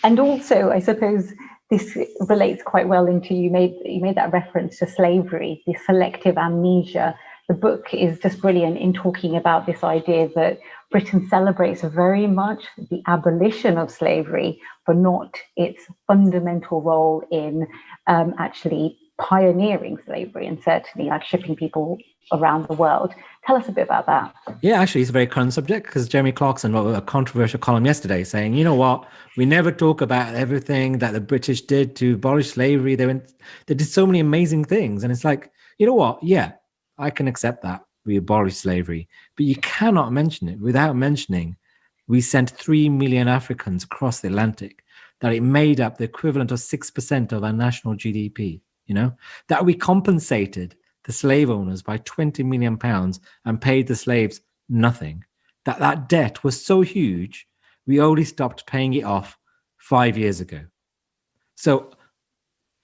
And also, I suppose this relates quite well into you made that reference to slavery, the selective amnesia. The book is just brilliant in talking about this idea that Britain celebrates very much the abolition of slavery, but not its fundamental role in actually pioneering slavery and certainly like shipping people around the world. Tell us a bit about that. Yeah, actually, it's a very current subject because Jeremy Clarkson wrote a controversial column yesterday saying, you know what, we never talk about everything that the British did to abolish slavery. They did so many amazing things. And it's like, you know what? Yeah, I can accept that we abolished slavery, but you cannot mention it without mentioning we sent 3 million Africans across the Atlantic, that it made up the equivalent of 6% of our national GDP, that we compensated the slave owners by 20 million pounds and paid the slaves nothing, that debt was so huge, we only stopped paying it off 5 years ago. So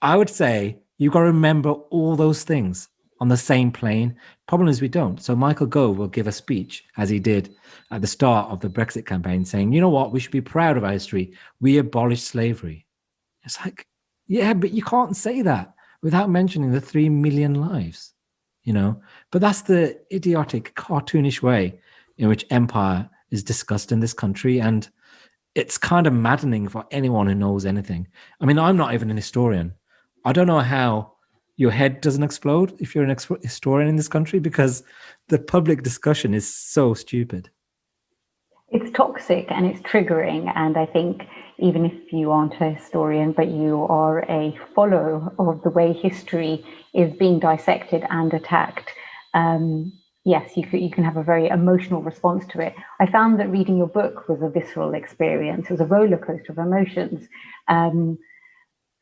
I would say you've got to remember all those things on the same plane. Problem is we don't. So Michael Gove will give a speech, as he did at the start of the Brexit campaign, saying, you know what, we should be proud of our history. We abolished slavery. It's like, yeah, but you can't say that without mentioning the 3 million lives, But that's the idiotic, cartoonish way in which empire is discussed in this country. And it's kind of maddening for anyone who knows anything. I mean, I'm not even an historian. I don't know how your head doesn't explode if you're an historian in this country, because the public discussion is so stupid. It's toxic and it's triggering. And I think even if you aren't a historian, but you are a follower of the way history is being dissected and attacked, yes, you can have a very emotional response to it. I found that reading your book was a visceral experience. It was a roller coaster of emotions.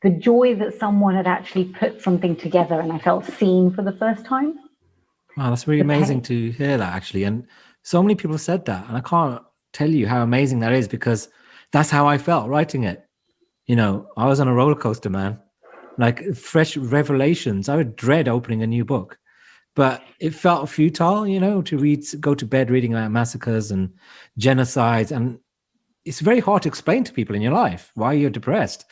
The joy that someone had actually put something together and I felt seen for the first time. Wow, that's really amazing to hear that, actually. And so many people said that, and I can't tell you how amazing that is, because that's how I felt writing it. I was on a roller coaster, man. Like fresh revelations. I would dread opening a new book, but it felt futile, to go to bed reading about massacres and genocides. And it's very hard to explain to people in your life why you're depressed.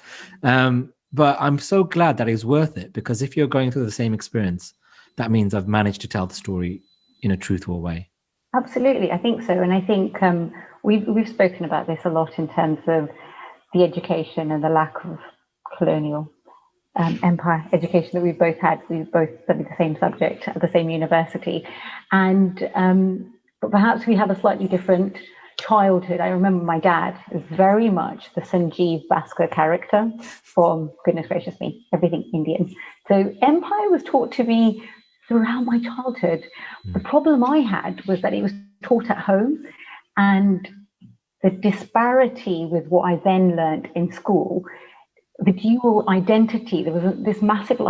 But I'm so glad that it's worth it, because if you're going through the same experience, that means I've managed to tell the story in a truthful way. Absolutely, I think so. And I think we've spoken about this a lot in terms of the education and the lack of colonial empire education that we've both had. We've both studied the same subject at the same university. And but perhaps we have a slightly different childhood. I remember my dad is very much the Sanjeev Bhaskar character from, goodness gracious me, everything Indian. So empire was taught to me throughout my childhood. The problem I had was that it was taught at home, and the disparity with what I then learned in school, the dual identity, there was this massive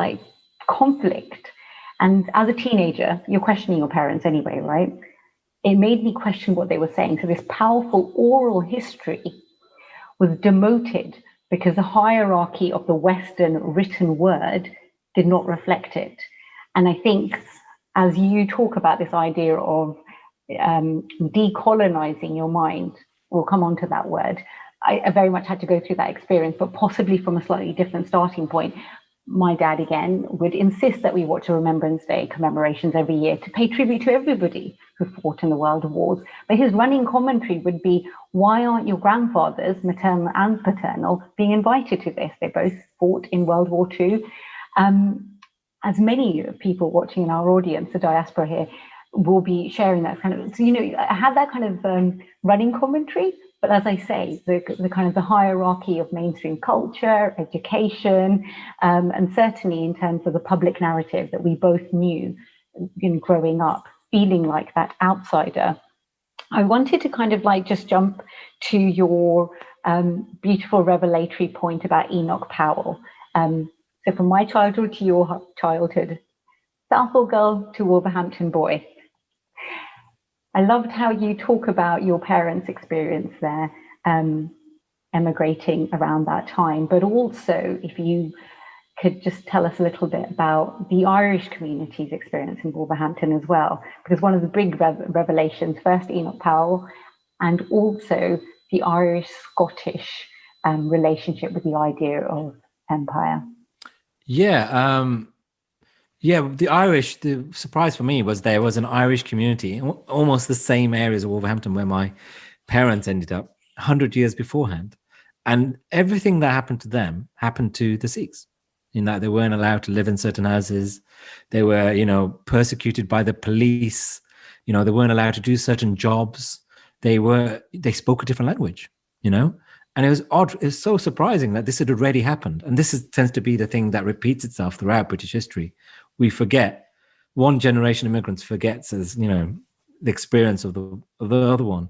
conflict. And as a teenager, you're questioning your parents anyway, right? It made me question what they were saying. So this powerful oral history was demoted because the hierarchy of the Western written word did not reflect it. And I think as you talk about this idea of decolonizing your mind, we'll come on to that word, I very much had to go through that experience, but possibly from a slightly different starting point. My dad, again, would insist that we watch a Remembrance Day commemorations every year to pay tribute to everybody who fought in the world wars. But his running commentary would be, why aren't your grandfathers, maternal and paternal, being invited to this? They both fought in World War II. As many people watching in our audience, the diaspora here, will be sharing that kind of, so, I had that kind of running commentary. But as I say, the kind of the hierarchy of mainstream culture, education, and certainly in terms of the public narrative that we both knew in growing up, feeling like that outsider. I wanted to kind of just jump to your beautiful revelatory point about Enoch Powell. So from my childhood to your childhood, Southall girl to Wolverhampton boy. I loved how you talk about your parents' experience there, emigrating around that time, but also if you could just tell us a little bit about the Irish community's experience in Wolverhampton as well, because one of the big revelations, first Enoch Powell, and also the Irish-Scottish relationship with the idea of empire? Yeah. Yeah, the Irish, the surprise for me was there was an Irish community, almost the same areas of Wolverhampton where my parents ended up 100 years beforehand. And everything that happened to them happened to the Sikhs, in that they weren't allowed to live in certain houses. They were, persecuted by the police. They weren't allowed to do certain jobs. They spoke a different language, you know? And it was odd. It's so surprising that this had already happened. And tends to be the thing that repeats itself throughout British history. We forget, one generation of immigrants forgets, as the experience of the other one.